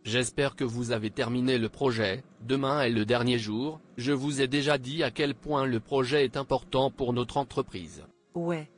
J'espère que vous avez terminé le projet, demain est le dernier jour, je vous ai déjà dit à quel point le projet est important pour notre entreprise. Ouais.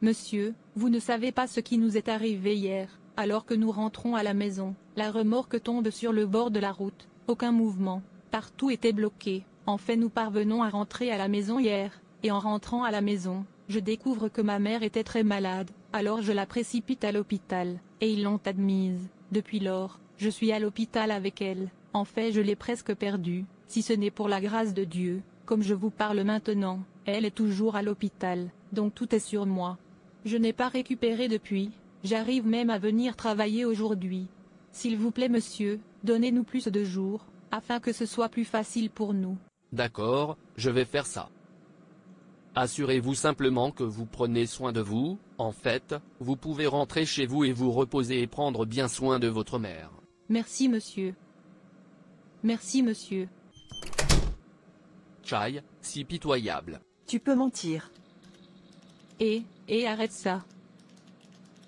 Monsieur, vous ne savez pas ce qui nous est arrivé hier, alors que nous rentrons à la maison, la remorque tombe sur le bord de la route, aucun mouvement, partout était bloqué. En fait nous parvenons à rentrer à la maison hier, et en rentrant à la maison, je découvre que ma mère était très malade, alors je la précipite à l'hôpital, et ils l'ont admise. Depuis lors, je suis à l'hôpital avec elle, en fait je l'ai presque perdue, si ce n'est pour la grâce de Dieu, comme je vous parle maintenant, elle est toujours à l'hôpital, donc tout est sur moi. Je n'ai pas récupéré depuis, j'arrive même à venir travailler aujourd'hui. S'il vous plaît monsieur, donnez-nous plus de jours, afin que ce soit plus facile pour nous. D'accord, je vais faire ça. Assurez-vous simplement que vous prenez soin de vous, en fait, vous pouvez rentrer chez vous et vous reposer et prendre bien soin de votre mère. Merci monsieur. Merci monsieur. Chai, si pitoyable. Tu peux mentir. Et arrête ça.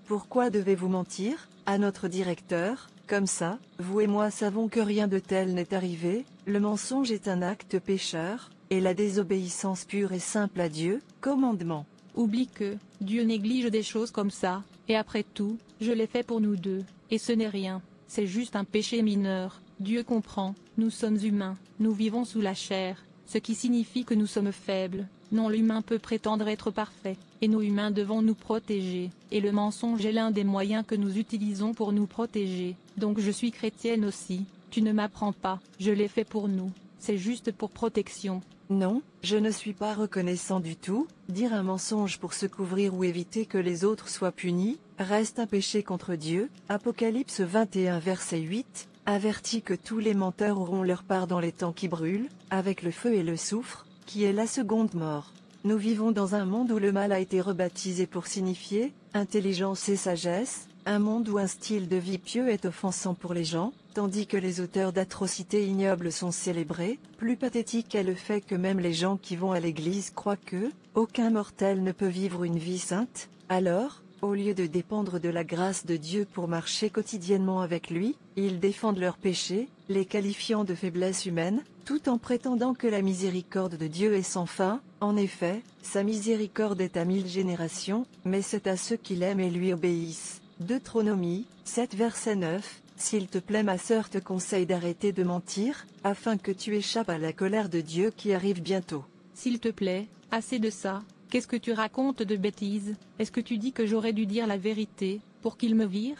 Pourquoi devez-vous mentir, à notre directeur, comme ça, vous et moi savons que rien de tel n'est arrivé, le mensonge est un acte pécheur, et la désobéissance pure et simple à Dieu, commandement. Oublie que, Dieu néglige des choses comme ça, et après tout, je l'ai fait pour nous deux, et ce n'est rien, c'est juste un péché mineur, Dieu comprend, nous sommes humains, nous vivons sous la chair, ce qui signifie que nous sommes faibles, non l'humain peut prétendre être parfait, et nous humains devons nous protéger, et le mensonge est l'un des moyens que nous utilisons pour nous protéger, donc je suis chrétienne aussi, tu ne m'apprends pas, je l'ai fait pour nous, c'est juste pour protection. Non, je ne suis pas reconnaissant du tout, dire un mensonge pour se couvrir ou éviter que les autres soient punis, reste un péché contre Dieu, Apocalypse 21 verset 8, avertit que tous les menteurs auront leur part dans les temps qui brûlent, avec le feu et le soufre, qui est la seconde mort. Nous vivons dans un monde où le mal a été rebaptisé pour signifier intelligence et sagesse, un monde où un style de vie pieux est offensant pour les gens, tandis que les auteurs d'atrocités ignobles sont célébrés. Plus pathétique est le fait que même les gens qui vont à l'église croient que aucun mortel ne peut vivre une vie sainte. Alors, au lieu de dépendre de la grâce de Dieu pour marcher quotidiennement avec lui, ils défendent leurs péchés, les qualifiant de faiblesse humaine, tout en prétendant que la miséricorde de Dieu est sans fin. En effet, sa miséricorde est à 1000 générations, mais c'est à ceux qui l'aiment et lui obéissent. Deutéronomie 7 verset 9. S'il te plaît ma sœur te conseille d'arrêter de mentir, afin que tu échappes à la colère de Dieu qui arrive bientôt. S'il te plaît, assez de ça, qu'est-ce que tu racontes de bêtises? Est-ce que tu dis que j'aurais dû dire la vérité, pour qu'il me vire?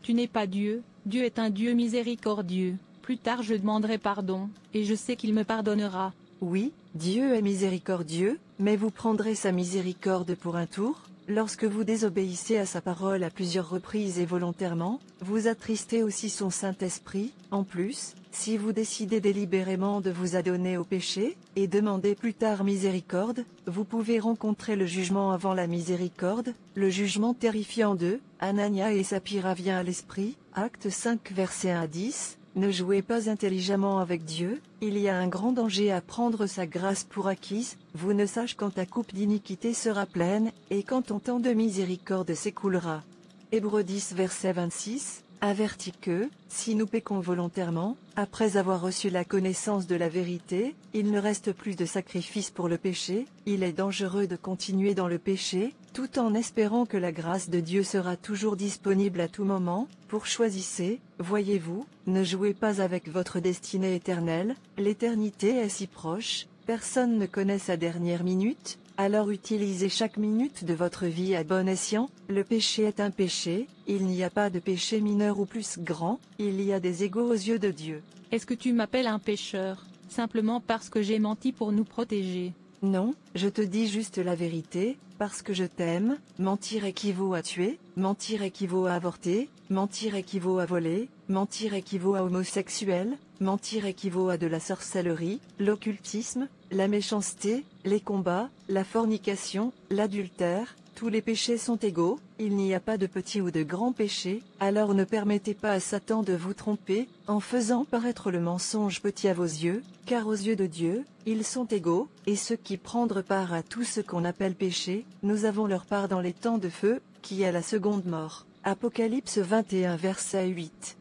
Tu n'es pas Dieu, Dieu est un Dieu miséricordieux, plus tard je demanderai pardon, et je sais qu'il me pardonnera. Oui, Dieu est miséricordieux, mais vous prendrez sa miséricorde pour un tour? Lorsque vous désobéissez à sa parole à plusieurs reprises et volontairement, vous attristez aussi son Saint-Esprit. En plus, si vous décidez délibérément de vous adonner au péché, et demander plus tard miséricorde, vous pouvez rencontrer le jugement avant la miséricorde. Le jugement terrifiant de Anania et Saphira vient à l'esprit, Acte 5 verset 1 à 10. Ne jouez pas intelligemment avec Dieu, il y a un grand danger à prendre sa grâce pour acquise, vous ne sachez quand ta coupe d'iniquité sera pleine, et quand ton temps de miséricorde s'écoulera. Hébreux 10 verset 26, avertit que, si nous péchons volontairement, après avoir reçu la connaissance de la vérité, il ne reste plus de sacrifice pour le péché, il est dangereux de continuer dans le péché, tout en espérant que la grâce de Dieu sera toujours disponible à tout moment. Choisissez, voyez-vous, ne jouez pas avec votre destinée éternelle, l'éternité est si proche, personne ne connaît sa dernière minute, alors utilisez chaque minute de votre vie à bon escient. Le péché est un péché, il n'y a pas de péché mineur ou plus grand, il y a des égaux aux yeux de Dieu. Est-ce que tu m'appelles un pécheur, simplement parce que j'ai menti pour nous protéger? Non, je te dis juste la vérité, parce que je t'aime. Mentir équivaut à tuer, mentir équivaut à avorter, mentir équivaut à voler, mentir équivaut à homosexuel, mentir équivaut à de la sorcellerie, l'occultisme, la méchanceté, les combats, la fornication, l'adultère. Tous les péchés sont égaux, il n'y a pas de petit ou de grand péché, alors ne permettez pas à Satan de vous tromper, en faisant paraître le mensonge petit à vos yeux, car aux yeux de Dieu, ils sont égaux, et ceux qui prennent part à tout ce qu'on appelle péché, nous avons leur part dans les temps de feu, qui est la seconde mort. Apocalypse 21 verset 8.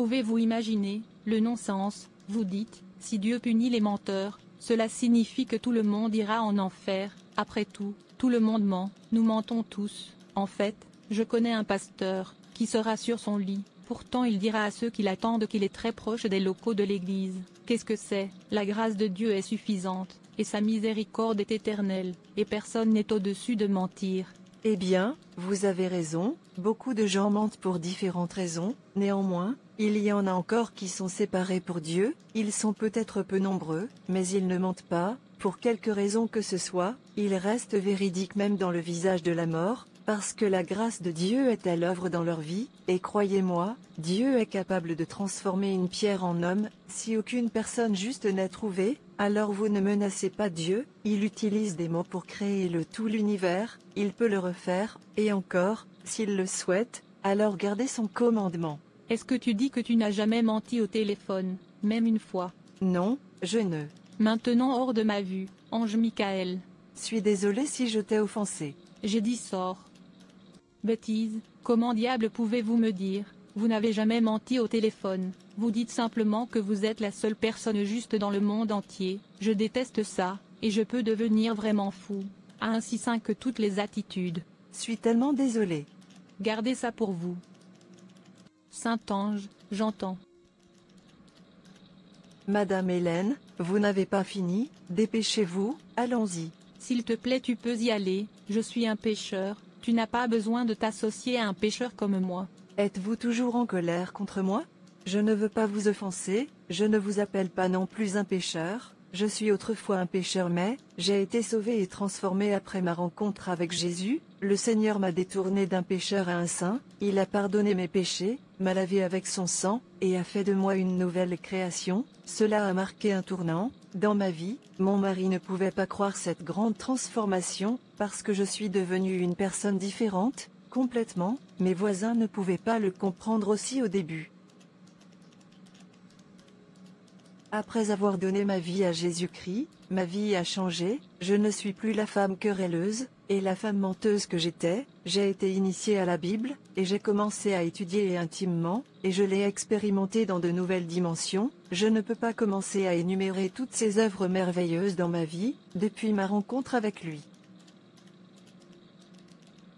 Pouvez-vous imaginer le non-sens? Vous dites, si Dieu punit les menteurs, cela signifie que tout le monde ira en enfer. Après tout le monde ment, nous mentons tous. En fait, je connais un pasteur qui sera sur son lit. Pourtant il dira à ceux qui l'attendent qu'il est très proche des locaux de l'église. Qu'est-ce que c'est? La grâce de Dieu est suffisante, et sa miséricorde est éternelle, et personne n'est au-dessus de mentir. Eh bien, vous avez raison, beaucoup de gens mentent pour différentes raisons, néanmoins, il y en a encore qui sont séparés pour Dieu, ils sont peut-être peu nombreux, mais ils ne mentent pas, pour quelque raison que ce soit, ils restent véridiques même dans le visage de la mort, parce que la grâce de Dieu est à l'œuvre dans leur vie, et croyez-moi, Dieu est capable de transformer une pierre en homme. Si aucune personne juste n'est trouvée, alors vous ne menacez pas Dieu, il utilise des mots pour créer tout l'univers, il peut le refaire, et encore, s'il le souhaite, alors gardez son commandement. Est-ce que tu dis que tu n'as jamais menti au téléphone, même une fois? Non, je ne Maintenant hors de ma vue, ange Michael. suis désolé si je t'ai offensé. J'ai dit sors. Bêtise, comment diable pouvez-vous me dire, vous n'avez jamais menti au téléphone, vous dites simplement que vous êtes la seule personne juste dans le monde entier, je déteste ça, et je peux devenir vraiment fou. Ainsi sain que toutes les attitudes. Suis tellement désolé. Gardez ça pour vous. Saint-Ange, j'entends. Madame Hélène, vous n'avez pas fini, dépêchez-vous, allons-y. S'il te plaît tu peux y aller, je suis un pécheur, tu n'as pas besoin de t'associer à un pécheur comme moi. Êtes-vous toujours en colère contre moi? Je ne veux pas vous offenser, je ne vous appelle pas non plus un pécheur, je suis autrefois un pécheur mais, j'ai été sauvé et transformé après ma rencontre avec Jésus, le Seigneur m'a détourné d'un pécheur à un saint, il a pardonné mes péchés, m'a lavé avec son sang, et a fait de moi une nouvelle création, cela a marqué un tournant, dans ma vie, mon mari ne pouvait pas croire cette grande transformation, parce que je suis devenue une personne différente, complètement, mes voisins ne pouvaient pas le comprendre aussi au début. Après avoir donné ma vie à Jésus-Christ, ma vie a changé, je ne suis plus la femme querelleuse, et la femme menteuse que j'étais, j'ai été initiée à la Bible, et j'ai commencé à étudier intimement, et je l'ai expérimenté dans de nouvelles dimensions, je ne peux pas commencer à énumérer toutes ces œuvres merveilleuses dans ma vie, depuis ma rencontre avec lui.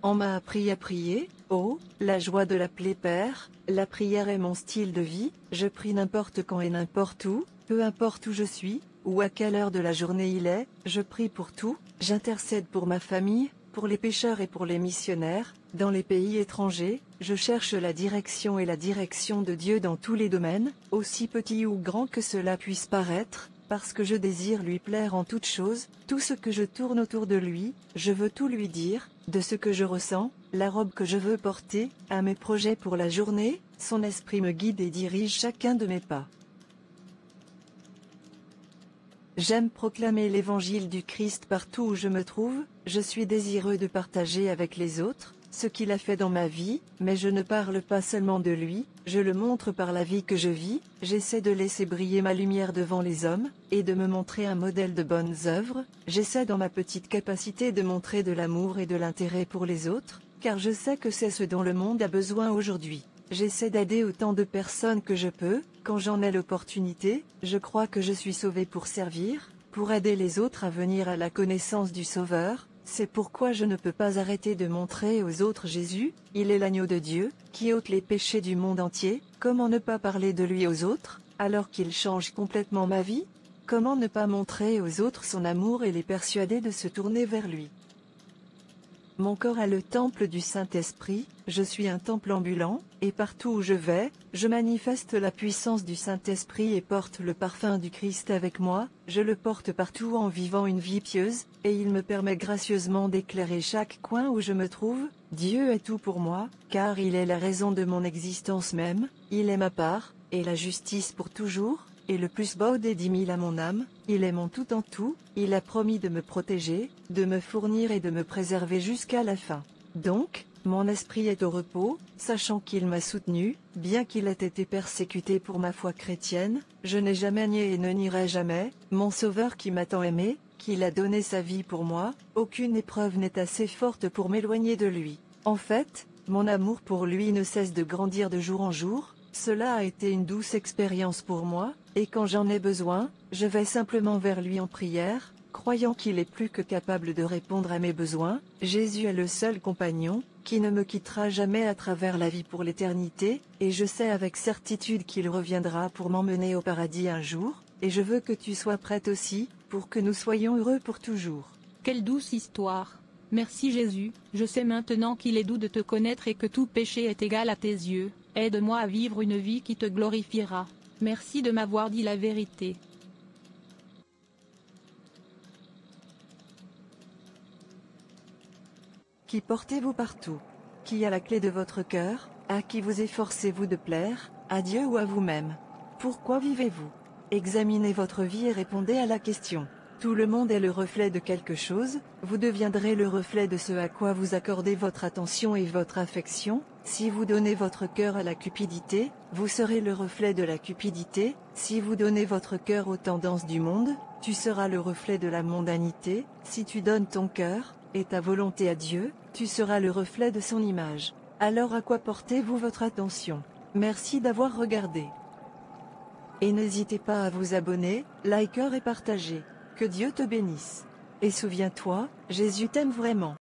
On m'a appris à prier, oh, la joie de l'appeler Père, la prière est mon style de vie, je prie n'importe quand et n'importe où, peu importe où je suis, ou à quelle heure de la journée il est, je prie pour tout, j'intercède pour ma famille, pour les pécheurs et pour les missionnaires, dans les pays étrangers, je cherche la direction et la direction de Dieu dans tous les domaines, aussi petits ou grands que cela puisse paraître, parce que je désire lui plaire en toutes choses, tout ce que je tourne autour de lui, je veux tout lui dire, de ce que je ressens, la robe que je veux porter, à mes projets pour la journée, son esprit me guide et dirige chacun de mes pas. J'aime proclamer l'évangile du Christ partout où je me trouve, je suis désireux de partager avec les autres ce qu'il a fait dans ma vie, mais je ne parle pas seulement de lui, je le montre par la vie que je vis, j'essaie de laisser briller ma lumière devant les hommes, et de me montrer un modèle de bonnes œuvres, j'essaie dans ma petite capacité de montrer de l'amour et de l'intérêt pour les autres, car je sais que c'est ce dont le monde a besoin aujourd'hui. J'essaie d'aider autant de personnes que je peux, quand j'en ai l'opportunité, je crois que je suis sauvé pour servir, pour aider les autres à venir à la connaissance du Sauveur, c'est pourquoi je ne peux pas arrêter de montrer aux autres Jésus, il est l'agneau de Dieu, qui ôte les péchés du monde entier, comment ne pas parler de lui aux autres, alors qu'il change complètement ma vie? Comment ne pas montrer aux autres son amour et les persuader de se tourner vers lui? Mon corps est le temple du Saint-Esprit, je suis un temple ambulant, et partout où je vais, je manifeste la puissance du Saint-Esprit et porte le parfum du Christ avec moi, je le porte partout en vivant une vie pieuse, et il me permet gracieusement d'éclairer chaque coin où je me trouve. Dieu est tout pour moi, car il est la raison de mon existence même, il est ma part, et la justice pour toujours, et le plus beau des 10 000 à mon âme, il est mon tout en tout, il a promis de me protéger, de me fournir et de me préserver jusqu'à la fin. Donc, mon esprit est au repos, sachant qu'il m'a soutenu, bien qu'il ait été persécuté pour ma foi chrétienne, je n'ai jamais nié et ne nierai jamais, mon Sauveur qui m'a tant aimé, qu'il a donné sa vie pour moi, aucune épreuve n'est assez forte pour m'éloigner de lui. En fait, mon amour pour lui ne cesse de grandir de jour en jour, Cela a été une douce expérience pour moi, et quand j'en ai besoin, je vais simplement vers lui en prière, croyant qu'il est plus que capable de répondre à mes besoins. Jésus est le seul compagnon, qui ne me quittera jamais à travers la vie pour l'éternité, et je sais avec certitude qu'il reviendra pour m'emmener au paradis un jour, et je veux que tu sois prête aussi, pour que nous soyons heureux pour toujours. Quelle douce histoire. Merci Jésus, je sais maintenant qu'il est doux de te connaître et que tout péché est égal à tes yeux. Aide-moi à vivre une vie qui te glorifiera. Merci de m'avoir dit la vérité. Qui portez-vous partout? Qui a la clé de votre cœur? À qui vous efforcez-vous de plaire? À Dieu ou à vous-même? Pourquoi vivez-vous? Examinez votre vie et répondez à la question. Tout le monde est le reflet de quelque chose, vous deviendrez le reflet de ce à quoi vous accordez votre attention et votre affection. Si vous donnez votre cœur à la cupidité, vous serez le reflet de la cupidité. Si vous donnez votre cœur aux tendances du monde, tu seras le reflet de la mondanité. Si tu donnes ton cœur et ta volonté à Dieu, tu seras le reflet de son image. Alors à quoi portez-vous votre attention? Merci d'avoir regardé. Et n'hésitez pas à vous abonner, liker et partager. Que Dieu te bénisse. Et souviens-toi, Jésus t'aime vraiment.